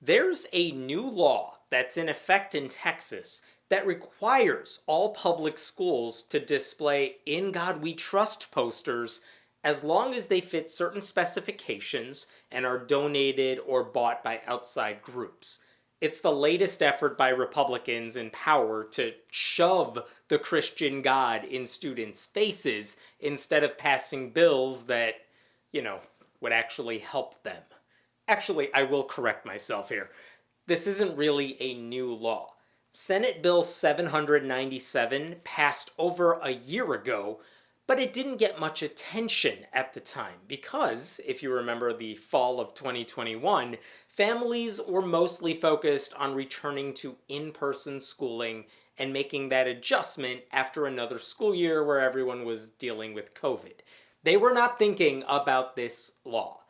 There's a new law that's in effect in Texas that requires all public schools to display In God We Trust posters as long as they fit certain specifications and are donated or bought by outside groups. It's the latest effort by Republicans in power to shove the Christian God in students' faces instead of passing bills that, you know, would actually help them. Actually, I will correct myself here. This isn't really a new law. Senate Bill 797 passed over a year ago, but it didn't get much attention at the time because, if you remember the fall of 2021, families were mostly focused on returning to in-person schooling and making that adjustment after another school year where everyone was dealing with COVID. They were not thinking about this law.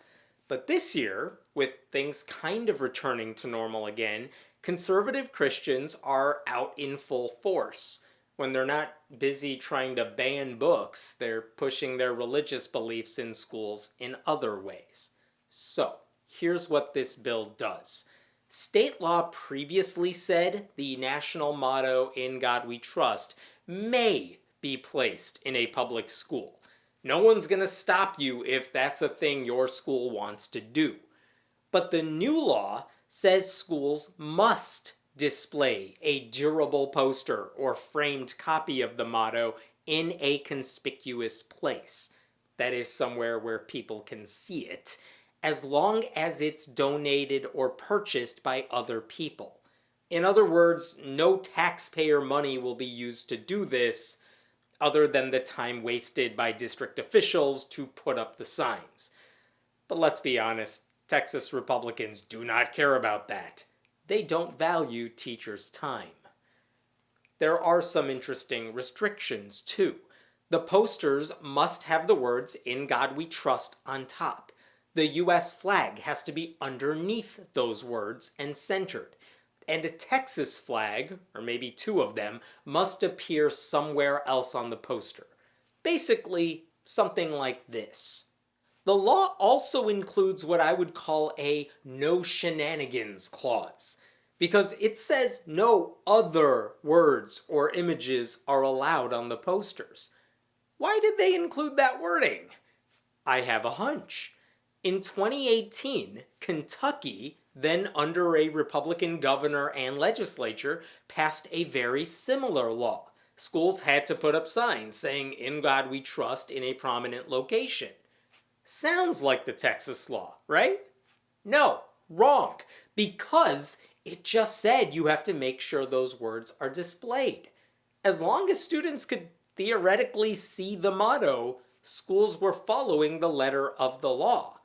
But this year, with things kind of returning to normal again, conservative Christians are out in full force. When they're not busy trying to ban books, they're pushing their religious beliefs in schools in other ways. So, here's what this bill does. State law previously said the national motto, In God We Trust, may be placed in a public school. No one's going to stop you if that's a thing your school wants to do. But the new law says schools must display a durable poster or framed copy of the motto in a conspicuous place. That is somewhere where people can see it, as long as it's donated or purchased by other people. In other words, no taxpayer money will be used to do this, other than the time wasted by district officials to put up the signs. But let's be honest, Texas Republicans do not care about that. They don't value teachers' time. There are some interesting restrictions, too. The posters must have the words In God We Trust on top. The U.S. flag has to be underneath those words and centered. And a Texas flag, or maybe two of them, must appear somewhere else on the poster. Basically, something like this. The law also includes what I would call a no shenanigans clause, because it says no other words or images are allowed on the posters. Why did they include that wording? I have a hunch. In 2018, Kentucky, then under a Republican governor and legislature, passed a very similar law. Schools had to put up signs saying In God We Trust in a prominent location. Sounds like the Texas law, right? No, wrong. Because it just said you have to make sure those words are displayed. As long as students could theoretically see the motto, schools were following the letter of the law.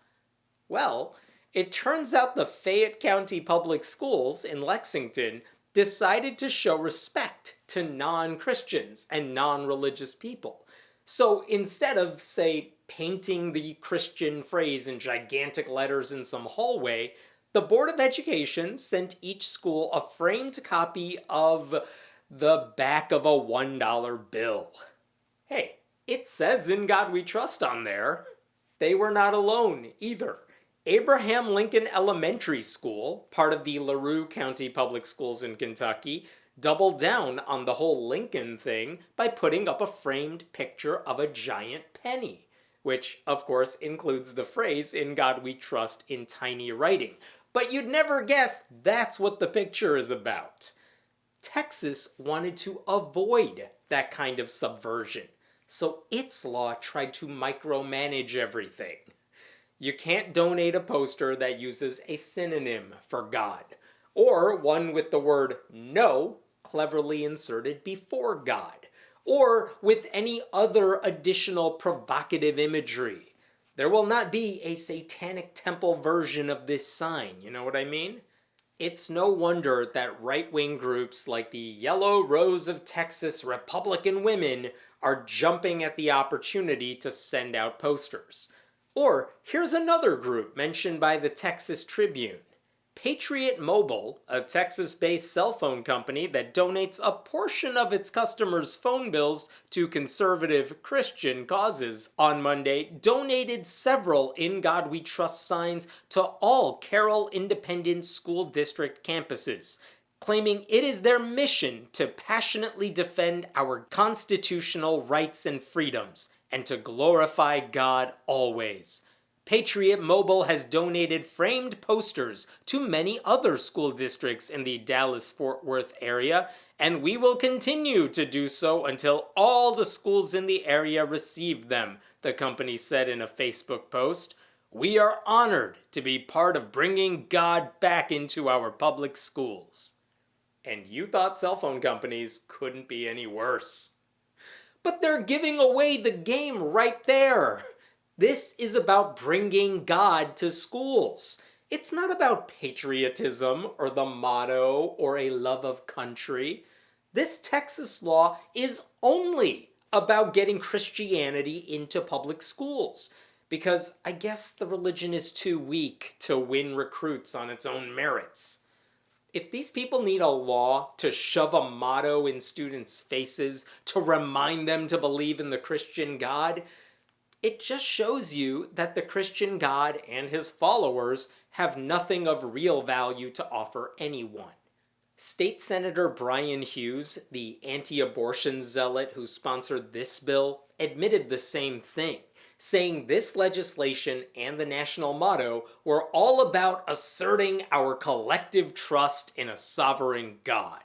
Well, it turns out the Fayette County Public Schools in Lexington decided to show respect to non-Christians and non-religious people. So instead of, say, painting the Christian phrase in gigantic letters in some hallway, the Board of Education sent each school a framed copy of the back of a $1 bill. Hey, it says In God We Trust on there. They were not alone either. Abraham Lincoln Elementary School, part of the LaRue County Public Schools in Kentucky, doubled down on the whole Lincoln thing by putting up a framed picture of a giant penny, which, of course, includes the phrase In God We Trust in tiny writing. But you'd never guess that's what the picture is about. Texas wanted to avoid that kind of subversion, so its law tried to micromanage everything. You can't donate a poster that uses a synonym for God, or one with the word no cleverly inserted before God, or with any other additional provocative imagery. There will not be a satanic temple version of this sign, you know what I mean? It's no wonder that right-wing groups like the Yellow Rose of Texas Republican Women are jumping at the opportunity to send out posters. Or here's another group mentioned by the Texas Tribune, Patriot Mobile, a Texas-based cell phone company that donates a portion of its customers' phone bills to conservative Christian causes, on Monday donated several In God We Trust signs to all Carroll Independent School District campuses, claiming it is their mission to passionately defend our constitutional rights and freedoms and to glorify God always. Patriot Mobile has donated framed posters to many other school districts in the Dallas-Fort Worth area, and we will continue to do so until all the schools in the area receive them, the company said in a Facebook post. We are honored to be part of bringing God back into our public schools. And you thought cell phone companies couldn't be any worse. But they're giving away the game right there. This is about bringing God to schools. It's not about patriotism or the motto or a love of country. This Texas law is only about getting Christianity into public schools, because I guess the religion is too weak to win recruits on its own merits. If these people need a law to shove a motto in students' faces to remind them to believe in the Christian God, it just shows you that the Christian God and his followers have nothing of real value to offer anyone. State Senator Brian Hughes, the anti-abortion zealot who sponsored this bill, admitted the same thing, saying this legislation and the national motto were all about asserting our collective trust in a sovereign God.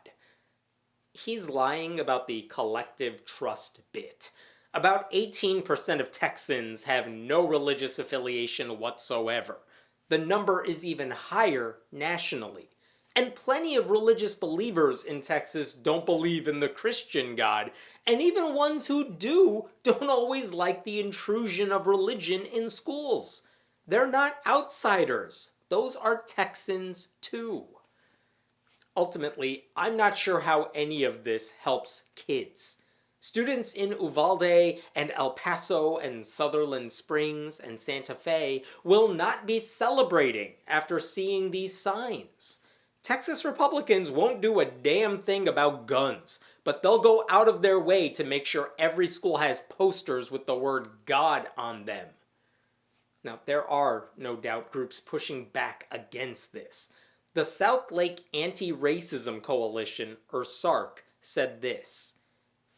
He's lying about the collective trust bit. About 18% of Texans have no religious affiliation whatsoever. The number is even higher nationally. And plenty of religious believers in Texas don't believe in the Christian God, and even ones who do don't always like the intrusion of religion in schools. They're not outsiders. Those are Texans too. Ultimately, I'm not sure how any of this helps kids. Students in Uvalde and El Paso and Sutherland Springs and Santa Fe will not be celebrating after seeing these signs. Texas Republicans won't do a damn thing about guns, but they'll go out of their way to make sure every school has posters with the word God on them. Now, there are no doubt groups pushing back against this. The South Lake Anti-Racism Coalition, or SARC, said this: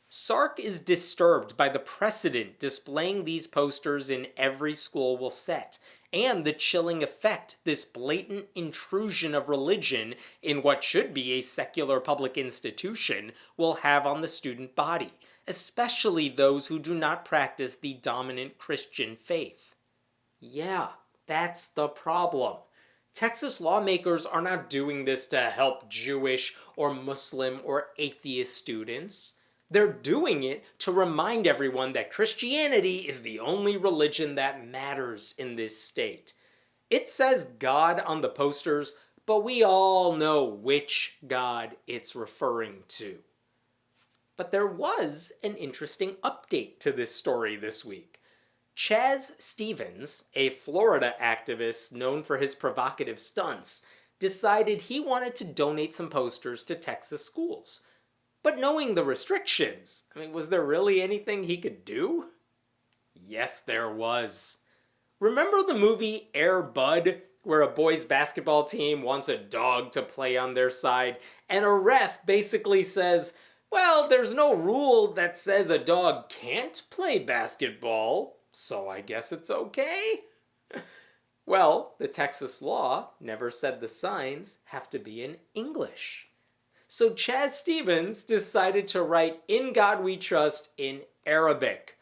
SARC is disturbed by the precedent displaying these posters in every school will set, and the chilling effect this blatant intrusion of religion in what should be a secular public institution will have on the student body, especially those who do not practice the dominant Christian faith. Yeah, that's the problem. Texas lawmakers are not doing this to help Jewish or Muslim or atheist students. They're doing it to remind everyone that Christianity is the only religion that matters in this state. It says God on the posters, but we all know which God it's referring to. But there was an interesting update to this story this week. Chaz Stevens, a Florida activist known for his provocative stunts, decided he wanted to donate some posters to Texas schools. But knowing the restrictions, was there really anything he could do? Yes, there was. Remember the movie Air Bud, where a boys' basketball team wants a dog to play on their side, and a ref basically says, well, there's no rule that says a dog can't play basketball, so I guess it's okay? Well, the Texas law never said the signs have to be in English. So Chaz Stevens decided to write In God We Trust in Arabic,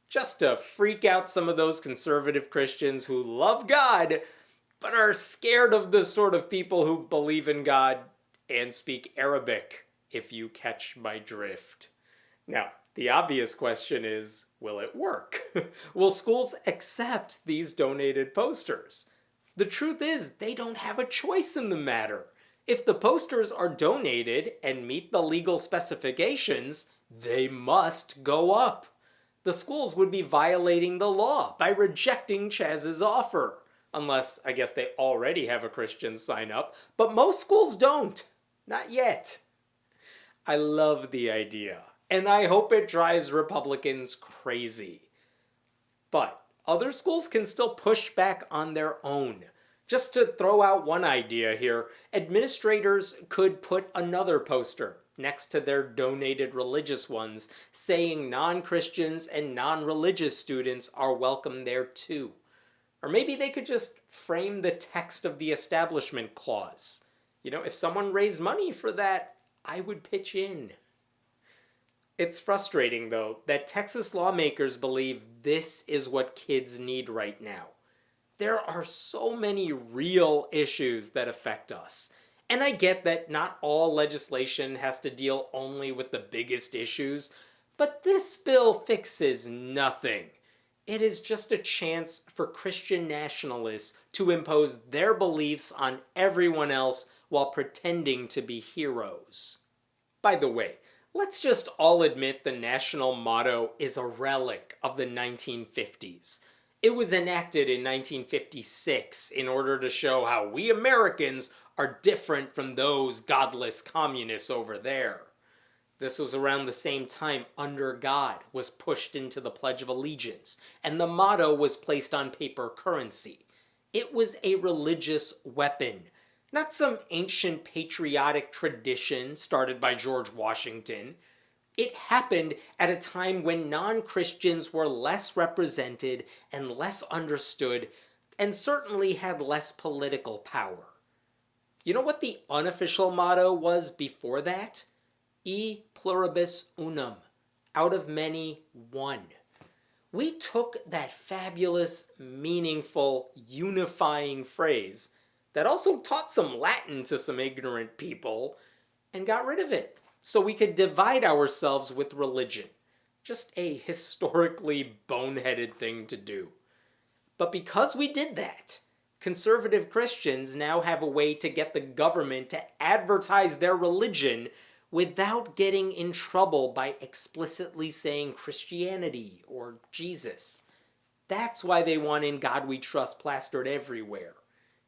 just to freak out some of those conservative Christians who love God, but are scared of the sort of people who believe in God and speak Arabic, if you catch my drift. Now, the obvious question is, will it work? Will schools accept these donated posters? The truth is, they don't have a choice in the matter. If the posters are donated and meet the legal specifications, they must go up. The schools would be violating the law by rejecting Chaz's offer. Unless, I guess, they already have a Christian sign up. But most schools don't. Not yet. I love the idea. And I hope it drives Republicans crazy. But other schools can still push back on their own. Just to throw out one idea here, administrators could put another poster next to their donated religious ones saying non-Christians and non-religious students are welcome there too. Or maybe they could just frame the text of the Establishment Clause. If someone raised money for that, I would pitch in. It's frustrating, though, that Texas lawmakers believe this is what kids need right now. There are so many real issues that affect us. And I get that not all legislation has to deal only with the biggest issues, but this bill fixes nothing. It is just a chance for Christian nationalists to impose their beliefs on everyone else while pretending to be heroes. By the way, let's just all admit the national motto is a relic of the 1950s. It was enacted in 1956 in order to show how we Americans are different from those godless communists over there. This was around the same time Under God was pushed into the Pledge of Allegiance, and the motto was placed on paper currency. It was a religious weapon, not some ancient patriotic tradition started by George Washington. It happened at a time when non-Christians were less represented and less understood, and certainly had less political power. You know what the unofficial motto was before that? E pluribus unum, out of many, one. We took that fabulous, meaningful, unifying phrase that also taught some Latin to some ignorant people and got rid of it so we could divide ourselves with religion. Just a historically boneheaded thing to do. But because we did that, conservative Christians now have a way to get the government to advertise their religion without getting in trouble by explicitly saying Christianity or Jesus. That's why they want In God We Trust plastered everywhere.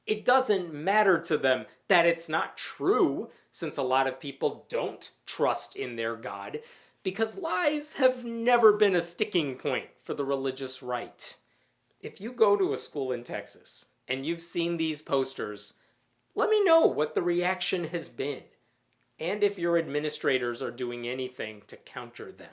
It doesn't matter to them that it's not true, since a lot of people don't trust in their God, because lies have never been a sticking point for the religious right. If you go to a school in Texas and you've seen these posters, let me know what the reaction has been, and if your administrators are doing anything to counter them.